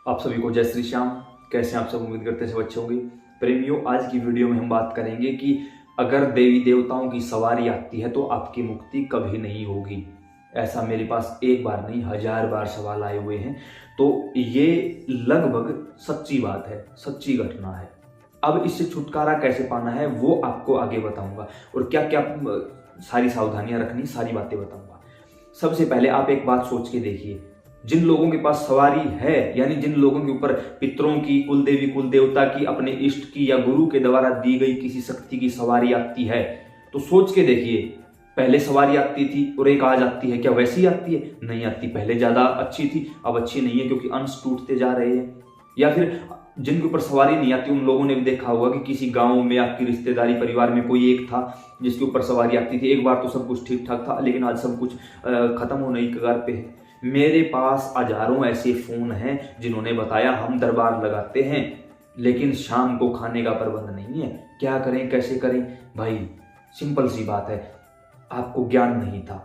आप सभी को जय श्री श्याम। कैसे हैं आप सब? उम्मीद करते हैं सब अच्छे होंगे। प्रेमियों, आज की वीडियो में हम बात करेंगे कि अगर देवी देवताओं की सवारी आती है तो आपकी मुक्ति कभी नहीं होगी। ऐसा मेरे पास एक बार नहीं 1000 बार सवाल आए हुए हैं, तो ये लगभग सच्ची बात है, सच्ची घटना है। अब इससे छुटकारा कैसे पाना है वो आपको आगे बताऊंगा, और क्या क्या सारी सावधानियां रखनी, सारी बातें बताऊंगा। सबसे पहले आप एक बात सोच के देखिए, जिन लोगों के पास सवारी है, यानी जिन लोगों के ऊपर पितरों की, कुल देवी कुल देवता की, अपने इष्ट की या गुरु के द्वारा दी गई किसी शक्ति की सवारी आती है, तो सोच के देखिए, पहले सवारी आती थी और एक आज आती है, क्या वैसी आती है? नहीं आती। पहले ज्यादा अच्छी थी, अब अच्छी नहीं है, क्योंकि अंश टूटते जा रहे हैं। या फिर जिनके ऊपर सवारी नहीं आती, उन लोगों ने भी देखा होगा कि किसी गांव में आपकी रिश्तेदारी परिवार में कोई एक था जिसके ऊपर सवारी आती थी। एक बार तो सब कुछ ठीक ठाक था, लेकिन आज सब कुछ खत्म होने की कगार पे है। मेरे पास हजारों ऐसे फोन हैं जिन्होंने बताया हम दरबार लगाते हैं, लेकिन शाम को खाने का प्रबंध नहीं है। क्या करें, कैसे करें? भाई सिंपल सी बात है, आपको ज्ञान नहीं था।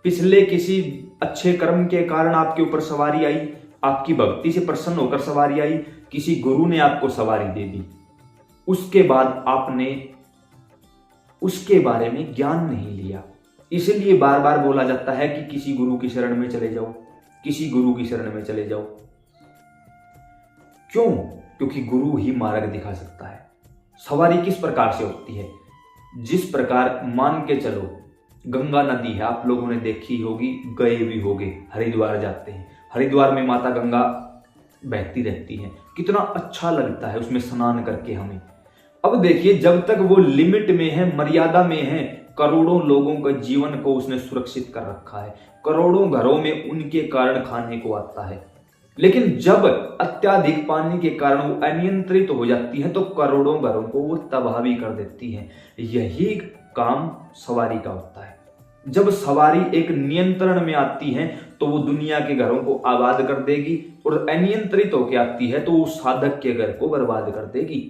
पिछले किसी अच्छे कर्म के कारण आपके ऊपर सवारी आई, आपकी भक्ति से प्रसन्न होकर सवारी आई, किसी गुरु ने आपको सवारी दे दी, उसके बाद आपने उसके बारे में ज्ञान नहीं लिया। इसलिए बार बार बोला जाता है कि किसी गुरु की शरण में चले जाओ, किसी गुरु की शरण में चले जाओ। क्यों? क्योंकि गुरु ही मार्ग दिखा सकता है। सवारी किस प्रकार से होती है? जिस प्रकार मान के चलो, गंगा नदी है, आप लोगों ने देखी होगी, गए भी होगे, हरिद्वार जाते हैं, हरिद्वार में माता गंगा बहती रहती है, कितना अच्छा लगता है उसमें स्नान करके हमें। अब देखिए, जब तक वो लिमिट में है, मर्यादा में है, करोड़ों लोगों का जीवन को उसने सुरक्षित कर रखा है, करोड़ों घरों में उनके कारण खाने को आता है। लेकिन जब अत्याधिक पानी के कारण वो अनियंत्रित हो जाती है तो करोड़ों घरों को वो तबाह भी कर देती है। यही काम सवारी का होता है। जब सवारी एक नियंत्रण में आती है तो वो दुनिया के घरों को आबाद कर देगी, और अनियंत्रित होकर आती है तो वो साधक के घर को बर्बाद कर देगी।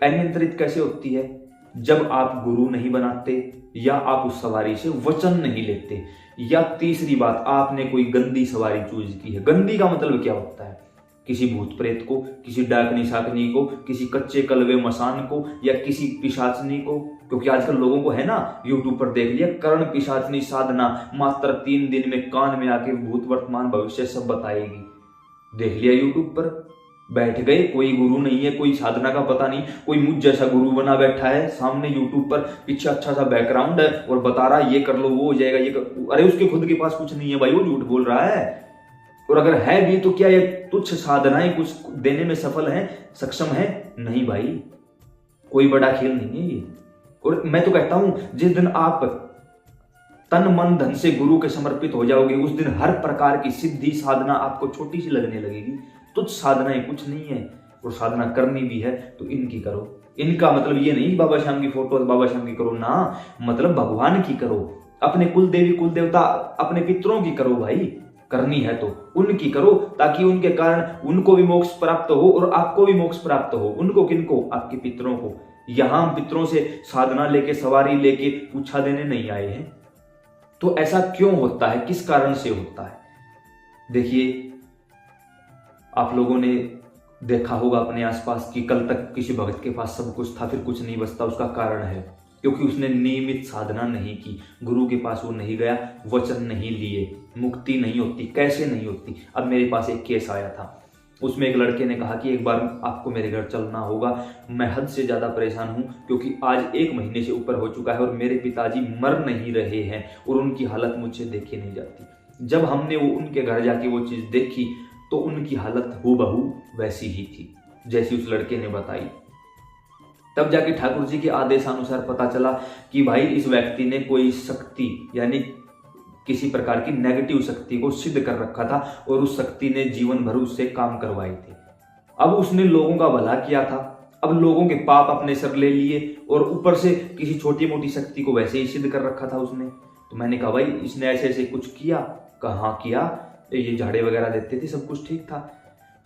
अनियंत्रित कैसे होती है? जब आप गुरु नहीं बनाते, या आप उस सवारी से वचन नहीं लेते, या तीसरी बात, आपने कोई गंदी सवारी चूज की है। गंदी का मतलब क्या होता है? किसी भूत प्रेत को, किसी डाकनी शाकनी को, किसी कच्चे कलवे मसान को, या किसी पिशाचनी को। क्योंकि आजकल लोगों को है ना, यूट्यूब पर देख लिया, कर्ण पिशाचनी साधना मात्र 3 दिन में कान में आके भूत वर्तमान भविष्य सब बताएगी। देख लिया यूट्यूब पर, बैठ गए, कोई गुरु नहीं है, कोई साधना का पता नहीं, कोई मुझ जैसा गुरु बना बैठा है सामने यूट्यूब पर, पीछे अच्छा सा बैकग्राउंड है और बता रहा है ये कर लो, वो हो जाएगा, ये कर। अरे उसके खुद के पास कुछ नहीं है भाई, वो झूठ बोल रहा है। और अगर है भी तो क्या ये तुच्छ साधनाएं कुछ देने में सफल है, सक्षम है? नहीं भाई, कोई बड़ा खेल नहीं है ये। और मैं तो कहता हूं, जिस दिन आप तन मन धन से गुरु के समर्पित हो जाओगे, उस दिन हर प्रकार की सिद्धि साधना आपको छोटी सी लगने लगेगी। तुच्छ साधनाएं कुछ नहीं है, और साधना करनी भी है तो इनकी करो। इनका मतलब ये नहीं बाबा श्याम की फोटो बाबा श्याम की करो ना, मतलब भगवान की करो, अपने कुल देवी कुल देवता, अपने पितरों की करो भाई। करनी है तो उनकी करो, ताकि उनके कारण उनको भी मोक्ष प्राप्त हो और आपको भी मोक्ष प्राप्त हो। उनको किनको? आपके पितरों को। यहां हम पितरों से साधना लेके, सवारी लेके पूछा देने नहीं आए हैं। तो ऐसा क्यों होता है, किस कारण से होता है? देखिए, आप लोगों ने देखा होगा अपने आसपास कि कल तक किसी भक्त के पास सब कुछ था, फिर कुछ नहीं बचता। उसका कारण है क्योंकि उसने नियमित साधना नहीं की, गुरु के पास वो नहीं गया, वचन नहीं लिए। मुक्ति नहीं होती। कैसे नहीं होती? अब मेरे पास एक केस आया था, उसमें एक लड़के ने कहा कि एक बार आपको मेरे घर चलना होगा, मैं हद से ज्यादा परेशान हूं, क्योंकि आज 1 महीने से ऊपर हो चुका है और मेरे पिताजी मर नहीं रहे हैं और उनकी हालत मुझसे देखी नहीं जाती। जब हमने वो उनके घर जाके वो चीज देखी तो उनकी हालत हूबहू वैसी ही थी जैसी उस लड़के ने बताई। तब जाके ठाकुर जी के आदेशानुसार पता चला कि भाई इस व्यक्ति ने कोई शक्ति, यानी किसी प्रकार की नेगेटिव शक्ति को सिद्ध कर रखा था, और उस शक्ति ने जीवन भर उससे काम करवाए थे। अब उसने लोगों का भला किया था, अब लोगों के पाप अपने सर ले लिए, और ऊपर से किसी छोटी मोटी शक्ति को वैसे ही सिद्ध कर रखा था उसने। तो मैंने कहा भाई इसने ऐसे ऐसे कुछ किया? कहाँ किया, ये झाड़े वगैरह देते थे, सब कुछ ठीक था।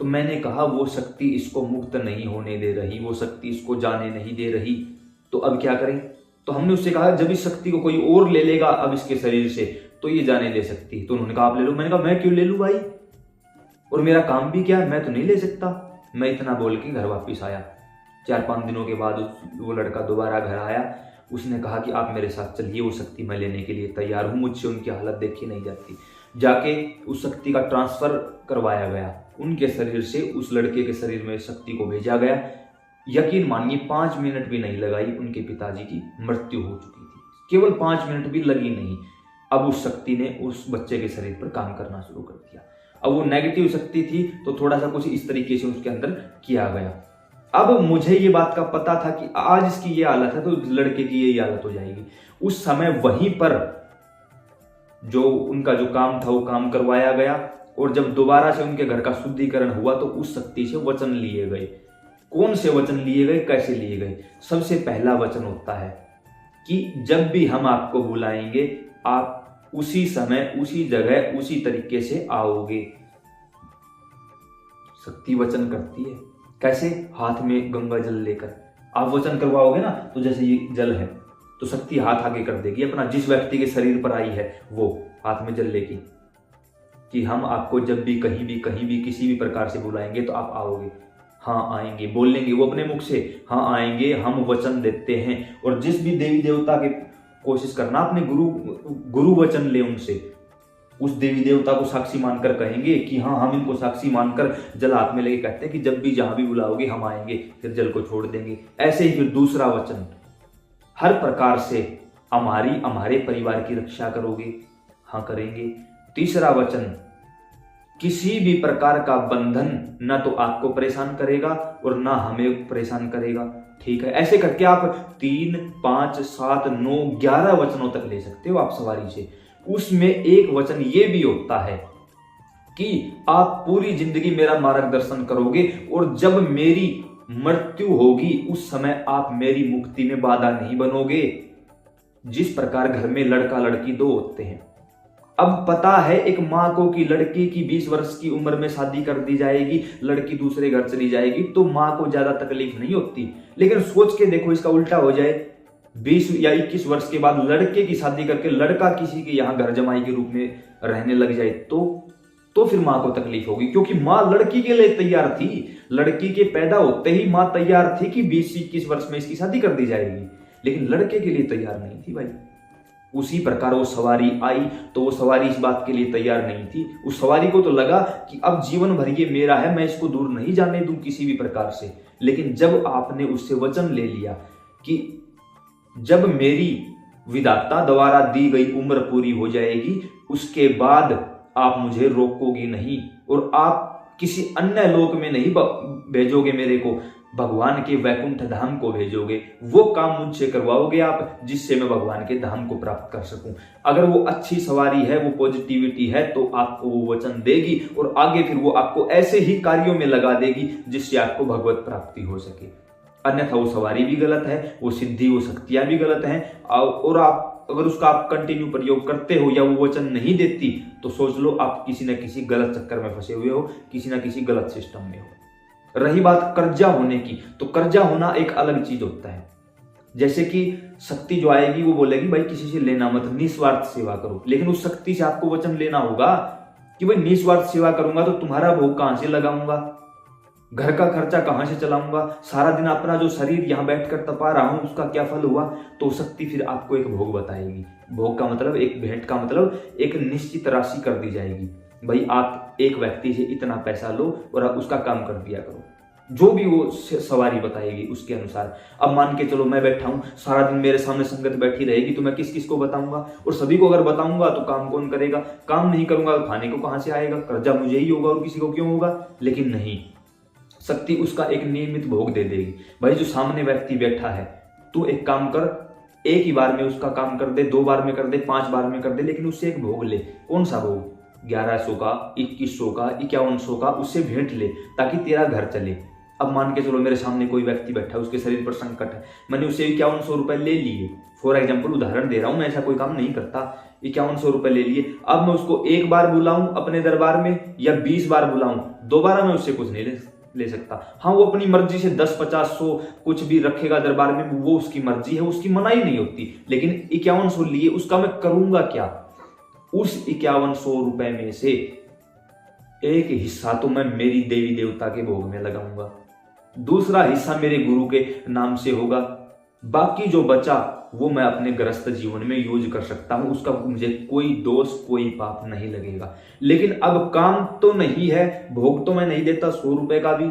तो मैंने कहा वो शक्ति इसको मुक्त नहीं होने दे रही, वो शक्ति इसको जाने नहीं दे रही, तो अब क्या करें? तो हमने उससे कहा जब इस शक्ति को कोई और ले लेगा अब इसके शरीर से तो ये जाने दे सकती है। तो उन्होंने कहा आप ले लो। मैंने कहा मैं क्यों ले लूं भाई, और मेरा काम भी क्या है, मैं तो नहीं ले सकता। मैं इतना बोल के घर वापस आया। 4-5 दिनों के बाद वो लड़का दोबारा घर आया। उसने कहा कि आप मेरे साथ चलिए, वो शक्ति मैं लेने के लिए तैयार हूँ, मुझसे उनकी हालत देखी नहीं जाती। जाके उस शक्ति का ट्रांसफर करवाया गया, उनके शरीर से उस लड़के के शरीर में शक्ति को भेजा गया। यकीन मानिए 5 मिनट भी नहीं लगाई, उनके पिताजी की मृत्यु हो चुकी थी। केवल 5 मिनट भी लगी नहीं। अब उस शक्ति ने उस बच्चे के शरीर पर काम करना शुरू कर दिया। अब वो नेगेटिव शक्ति थी तो थोड़ा सा कुछ इस तरीके से उसके अंदर किया गया। अब मुझे ये बात का पता था कि आज इसकी ये हालत है तो लड़के की यही हालत हो जाएगी। उस समय वहीं पर जो उनका जो काम था वो काम करवाया गया, और जब दोबारा से उनके घर का शुद्धिकरण हुआ तो उस शक्ति से वचन लिए गए। कौन से वचन लिए गए, कैसे लिए गए? सबसे पहला वचन होता है कि जब भी हम आपको बुलाएंगे आप उसी समय, उसी जगह, उसी तरीके से आओगे। शक्ति वचन करती है। कैसे? हाथ में गंगा जल लेकर आप वचन करवाओगे ना, तो जैसे ये जल है तो शक्ति हाथ आगे कर देगी अपना, जिस व्यक्ति के शरीर पर आई है वो हाथ में जल लेगी कि हम आपको जब भी कहीं भी किसी भी प्रकार से बुलाएंगे तो आप आओगे। हाँ आएंगे, बोल लेंगे वो अपने मुख से, हाँ आएंगे, हम वचन देते हैं। और जिस भी देवी देवता के कोशिश करना अपने गुरु वचन ले उनसे, उस देवी देवता को साक्षी मानकर कहेंगे कि हाँ हम इनको साक्षी मानकर जल हाथ में लेके कहते हैं कि जब भी जहां भी बुलाओगे हम आएंगे, फिर जल को छोड़ देंगे। ऐसे ही फिर दूसरा वचन, हर प्रकार से हमारे परिवार की रक्षा करोगे, हाँ करेंगे। तीसरा वचन, किसी भी प्रकार का बंधन ना तो आपको परेशान करेगा और ना हमें परेशान करेगा, ठीक है। ऐसे करके आप 3, 5, 7, 9, 11 वचनों तक ले सकते हो आप सवारी से। उसमें एक वचन ये भी होता है कि आप पूरी जिंदगी मेरा मार्गदर्शन करोगे और जब मेरी मृत्यु होगी उस समय आप मेरी मुक्ति में बाधा नहीं बनोगे। जिस प्रकार घर में लड़का लड़की 2 होते हैं, अब पता है एक माँ को कि लड़की की 20 वर्ष की उम्र में शादी कर दी जाएगी, लड़की दूसरे घर चली जाएगी, तो माँ को ज्यादा तकलीफ नहीं होती। लेकिन सोच के देखो इसका उल्टा हो जाए, 20 या 21 वर्ष के बाद लड़के की शादी करके लड़का किसी के यहाँ घर जमाई के रूप में रहने लग जाए तो फिर माँ को तकलीफ होगी, क्योंकि माँ लड़की के लिए तैयार थी। लड़की के पैदा होते ही माँ तैयार थी कि 20-21 वर्ष में इसकी शादी कर दी जाएगी, लेकिन लड़के के लिए तैयार नहीं थी भाई। उसी प्रकार वो सवारी आई तो वो सवारी इस बात के लिए तैयार नहीं थी। उस सवारी को तो लगा कि अब जीवन भर ये मेरा है, मैं इसको दूर नहीं जाने दूं किसी भी प्रकार से। लेकिन जब आपने उससे वचन ले लिया कि जब मेरी विधाता द्वारा दी गई उम्र पूरी हो जाएगी उसके बाद आप मुझे रोकोगे नहीं और आप किसी अन्य लोक में नहीं भेजोगे मेरे को, भगवान के वैकुंठ धाम को भेजोगे, वो काम मुझसे करवाओगे आप जिससे मैं भगवान के धाम को प्राप्त कर सकूं। अगर वो अच्छी सवारी है, वो पॉजिटिविटी है, तो आपको वो वचन देगी और आगे फिर वो आपको ऐसे ही कार्यों में लगा देगी जिससे आपको भगवत प्राप्ति हो सके। अन्यथा वो सवारी भी गलत है, वो सिद्धि, वो शक्तियां भी गलत हैं। और आप अगर उसका आप कंटिन्यू प्रयोग करते हो या वो वचन नहीं देती तो सोच लो आप किसी न किसी गलत चक्कर में फंसे हुए हो, किसी न किसी गलत सिस्टम में हो। रही बात कर्जा होने की, तो कर्जा होना एक अलग चीज होता है। जैसे कि शक्ति जो आएगी वो बोलेगी भाई किसी से लेना मत, निस्वार्थ सेवा करो, लेकिन उस शक्ति से आपको वचन लेना होगा कि भाई निस्वार्थ सेवा करूंगा तो तुम्हारा भोग कहां से लगाऊंगा, घर का खर्चा कहां से चलाऊंगा, सारा दिन अपना जो शरीर यहाँ बैठकर तपा रहा हूं उसका क्या फल हुआ। तो शक्ति फिर आपको एक भोग बताएगी। भोग का मतलब, एक भेंट का मतलब एक निश्चित राशि कर दी जाएगी, भाई आप एक व्यक्ति से इतना पैसा लो और आप उसका काम कर दिया करो, जो भी वो सवारी बताएगी उसके अनुसार। अब मान के चलो मैं बैठा हूं, सारा दिन मेरे सामने संगत बैठी रहेगी तो मैं किस किस को बताऊंगा, और सभी को अगर बताऊंगा तो काम कौन करेगा, काम नहीं करूंगा तो खाने को कहां से आएगा, कर्जा मुझे ही होगा और किसी को क्यों होगा। लेकिन नहीं, शक्ति उसका एक नियमित भोग दे देगी। भाई जो सामने व्यक्ति बैठा है, तू एक काम कर, एक ही बार में उसका काम कर दे, 2 बार में कर दे, 5 बार में कर दे, लेकिन उससे एक भोग ले। कौन सा भोग? 1100 का, 2100 का, 5100 का, उससे भेंट ले ताकि तेरा घर चले। अब मान के चलो मेरे सामने कोई व्यक्ति बैठा है, उसके शरीर पर संकट है, मैंने उससे 5100 रुपए ले लिए, फॉर एग्जाम्पल उदाहरण दे रहा हूं, मैं ऐसा कोई काम नहीं करता। 5100 रुपए ले लिए, अब मैं उसको एक बार बुलाऊं अपने दरबार में या 20 बार बुलाऊं, दोबारा मैं उससे कुछ नहीं ले सकता। हाँ वो अपनी मर्जी से 10, 50, 100 कुछ भी रखेगा दरबार में, वो उसकी मर्जी है, उसकी मनाही नहीं होती। लेकिन 5100 लिए, उसका मैं करूंगा क्या? उस 5100 रुपए में से एक हिस्सा तो मैं मेरी देवी देवता के भोग में लगाऊंगा, दूसरा हिस्सा मेरे गुरु के नाम से होगा, बाकी जो बचा वो मैं अपने गृहस्थ जीवन में यूज कर सकता हूं, उसका मुझे कोई दोष कोई पाप नहीं लगेगा। लेकिन अब काम तो नहीं है, भोग तो मैं नहीं देता 100 रुपए का भी,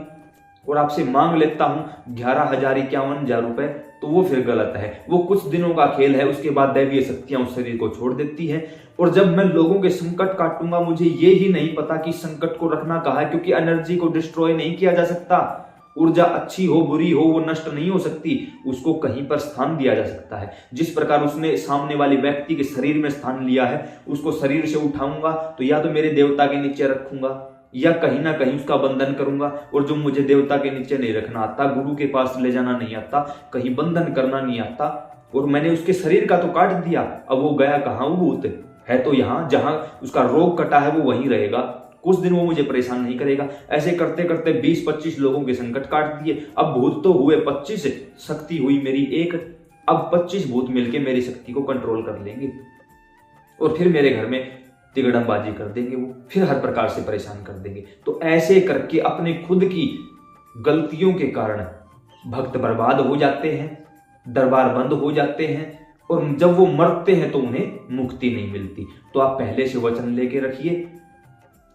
और आपसे मांग लेता हूं 11,51,000 रुपए, तो वो फिर गलत है। वो कुछ दिनों का खेल है, उसके बाद दैवीय शक्तियां उस शरीर को छोड़ देती है। और जब मैं लोगों के संकट काटूंगा, मुझे ये ही नहीं पता कि संकट को रखना कहाँ है, क्योंकि एनर्जी को डिस्ट्रॉय नहीं किया जा सकता। ऊर्जा अच्छी हो बुरी हो वो नष्ट नहीं हो सकती, उसको कहीं पर स्थान दिया जा सकता है। जिस प्रकार उसने सामने वाले व्यक्ति के शरीर में स्थान लिया है, उसको शरीर से उठाऊंगा तो या तो मेरे देवता के नीचे रखूंगा या कहीं ना कहीं उसका बंधन करूंगा। और जो मुझे देवता के नीचे नहीं रखना आता, गुरु के पास ले जाना नहीं आता, कहीं बंधन करना नहीं आता, और मैंने उसके शरीर का तो काट दिया, अब वो गया कहाँ? वो भूत है तो यहाँ, जहां उसका रोग कटा है वो वहीं रहेगा, कुछ दिन वो मुझे परेशान नहीं करेगा। ऐसे करते करते 20-25 लोगों के संकट काट दिए। अब भूत तो हुए 25, शक्ति हुई मेरी 1, अब 25 भूत मिलके मेरी शक्ति को कंट्रोल कर लेंगे और फिर मेरे घर में तिगड़मबाजी कर देंगे, वो फिर हर प्रकार से परेशान कर देंगे। तो ऐसे करके अपने खुद की गलतियों के कारण भक्त बर्बाद हो जाते हैं, दरबार बंद हो जाते हैं, और जब वो मरते हैं तो उन्हें मुक्ति नहीं मिलती। तो आप पहले से वचन लेके रखिए,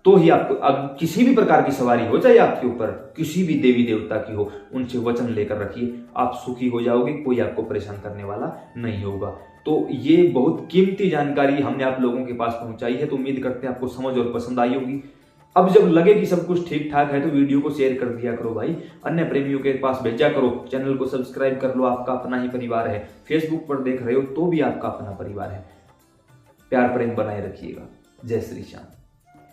तो ही आपको किसी भी प्रकार की सवारी हो, चाहे आपके ऊपर किसी भी देवी देवता की हो, उनसे वचन लेकर रखिए, आप सुखी हो जाओगे, कोई आपको परेशान करने वाला नहीं होगा। तो ये बहुत कीमती जानकारी हमने आप लोगों के पास पहुंचाई है, तो उम्मीद करते हैं आपको समझ और पसंद आई होगी। अब जब लगे कि सब कुछ ठीक ठाक है तो वीडियो को शेयर कर दिया करो भाई, अन्य प्रेमियों के पास भेजा करो, चैनल को सब्सक्राइब कर लो, आपका अपना ही परिवार है। फेसबुक पर देख रहे हो तो भी आपका अपना परिवार है। प्यार प्रेम बनाए रखिएगा। जय श्री श्याम।